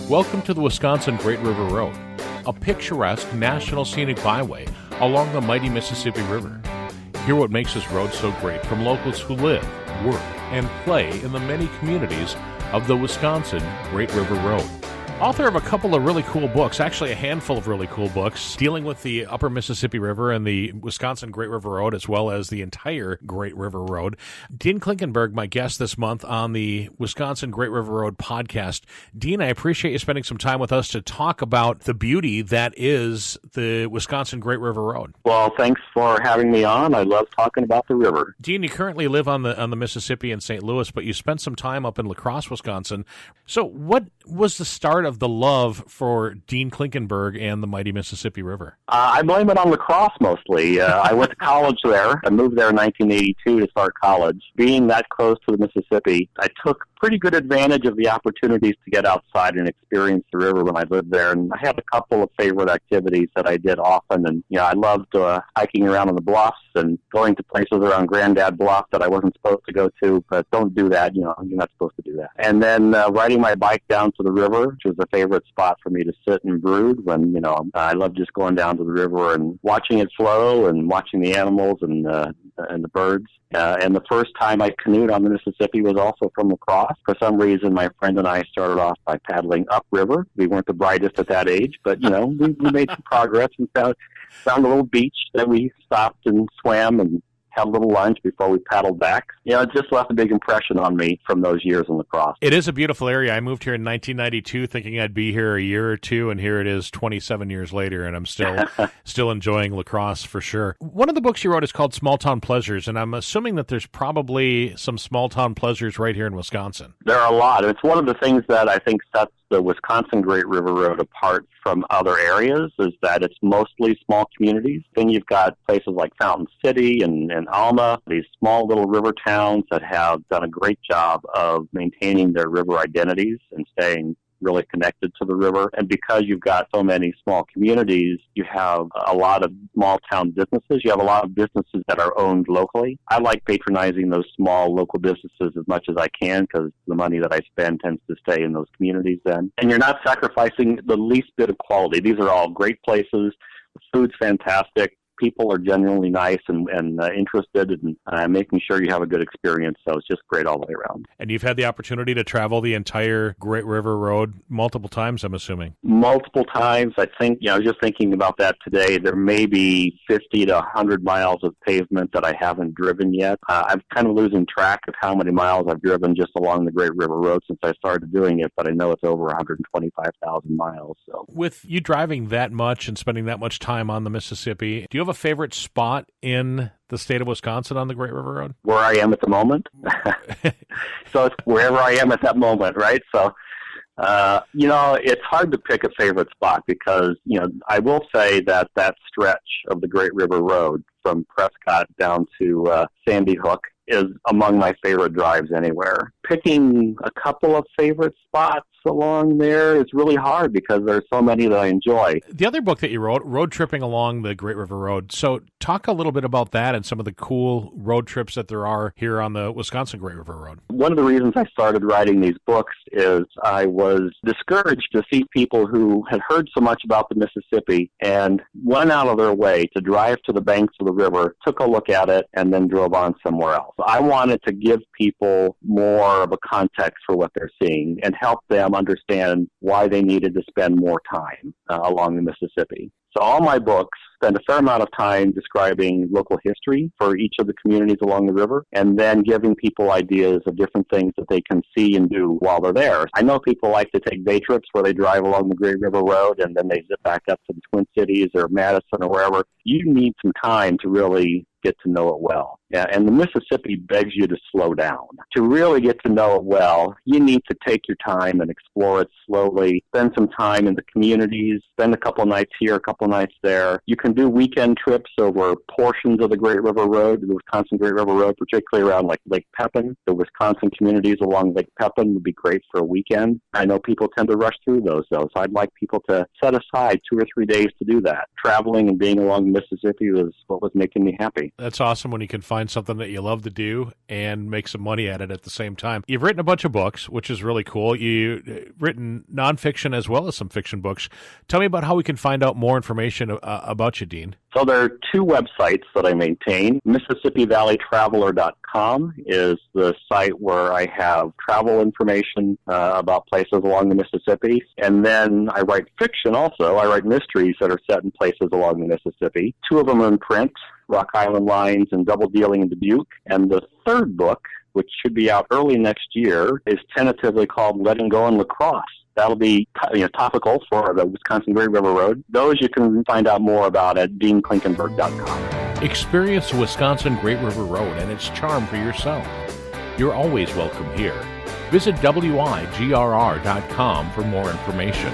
Welcome to the Wisconsin Great River Road, a picturesque national scenic byway along the mighty Mississippi River. Hear what makes this road so great from locals who live, work, and play in the many communities of the Wisconsin Great River Road. Author of a couple of really cool books, actually a handful of really cool books, dealing with the upper Mississippi River and the Wisconsin Great River Road, as well as the entire Great River Road. Dean Klinkenberg, my guest this month on the Wisconsin Great River Road podcast. Dean, I appreciate you spending some time with us to talk about the beauty that is the Wisconsin Great River Road. Well, thanks for having me on. I love talking about the river. Dean, you currently live on the Mississippi in St. Louis, but you spent some time up in La Crosse, Wisconsin. So what was the start of the love for Dean Klinkenberg and the mighty Mississippi River? I blame it on La Crosse mostly. I went to college there. I moved there in 1982 to start college. Being that close to the Mississippi, I took pretty good advantage of the opportunities to get outside and experience the river when I lived there. And I had a couple of favorite activities that I did often. And, I loved hiking around on the bluffs and going to places around Grandad Bluff that I wasn't supposed to go to, but don't do that. You're not supposed to do that. And then riding my bike down to the river, which was a favorite spot for me to sit and brood when, I love just going down to the river and watching it flow and watching the animals and the birds. And the first time I canoed on the Mississippi was also from La Crosse. For some reason, my friend and I started off by paddling upriver. We weren't the brightest at that age, but, we made some progress and found a little beach that we stopped and swam and had a little lunch before we paddled back. It just left a big impression on me from those years in La Crosse. It is a beautiful area. I moved here in 1992 thinking I'd be here a year or two, and here it is 27 years later, and I'm still enjoying La Crosse for sure. One of the books you wrote is called Smalltown Pleasures, and I'm assuming that there's probably some small-town pleasures right here in Wisconsin. There are a lot. It's one of the things that I think sets the Wisconsin Great River Road apart from other areas is that it's mostly small communities. Then you've got places like Fountain City and Alma, these small little river towns that have done a great job of maintaining their river identities and staying really connected to the river. And because you've got so many small communities, you have a lot of small town businesses. You have a lot of businesses that are owned locally. I like patronizing those small local businesses as much as I can because the money that I spend tends to stay in those communities then. And you're not sacrificing the least bit of quality. These are all great places. The food's fantastic. People are genuinely nice and interested in making sure you have a good experience. So it's just great all the way around. And you've had the opportunity to travel the entire Great River Road multiple times, I'm assuming. Multiple times. I think, I was just thinking about that today. There may be 50 to 100 miles of pavement that I haven't driven yet. I'm kind of losing track of how many miles I've driven just along the Great River Road since I started doing it, but I know it's over 125,000 miles. So, with you driving that much and spending that much time on the Mississippi, do you have a favorite spot in the state of Wisconsin on the Great River Road? Where I am at the moment. So it's wherever I am at that moment, right? So, it's hard to pick a favorite spot because, I will say that stretch of the Great River Road from Prescott down to Sandy Hook is among my favorite drives anywhere. Picking a couple of favorite spots along there is really hard because there's so many that I enjoy. The other book that you wrote, Road Tripping Along the Great River Road. So talk a little bit about that and some of the cool road trips that there are here on the Wisconsin Great River Road. One of the reasons I started writing these books is I was discouraged to see people who had heard so much about the Mississippi and went out of their way to drive to the banks of the river, took a look at it, and then drove on somewhere else. I wanted to give people more of a context for what they're seeing and help them understand why they needed to spend more time along the Mississippi. So all my books spend a fair amount of time describing local history for each of the communities along the river and then giving people ideas of different things that they can see and do while they're there. I know people like to take day trips where they drive along the Great River Road and then they zip back up to the Twin Cities or Madison or wherever. You need some time to really get to know it well. Yeah, and the Mississippi begs you to slow down. To really get to know it well, you need to take your time and explore it slowly, spend some time in the communities, spend a couple nights here, a couple nights there. You can can do weekend trips over portions of the Great River Road, the Wisconsin Great River Road, particularly around like Lake Pepin. The Wisconsin communities along Lake Pepin would be great for a weekend. I know people tend to rush through those, though, so I'd like people to set aside 2 or 3 days to do that. Traveling and being along the Mississippi was what was making me happy. That's awesome when you can find something that you love to do and make some money at it at the same time. You've written a bunch of books, which is really cool. You've written nonfiction as well as some fiction books. Tell me about how we can find out more information about you, Dean. So there are 2 websites that I maintain. MississippiValleyTraveler.com is the site where I have travel information about places along the Mississippi. And then I write fiction also. I write mysteries that are set in places along the Mississippi. 2 of them are in print, Rock Island Lines and Double Dealing in Dubuque. And the third book, which should be out early next year, is tentatively called Letting Go in La Crosse. That'll be topical for the Wisconsin Great River Road. Those you can find out more about at DeanKlinkenberg.com. Experience the Wisconsin Great River Road and its charm for yourself. You're always welcome here. Visit WIGRR.com for more information.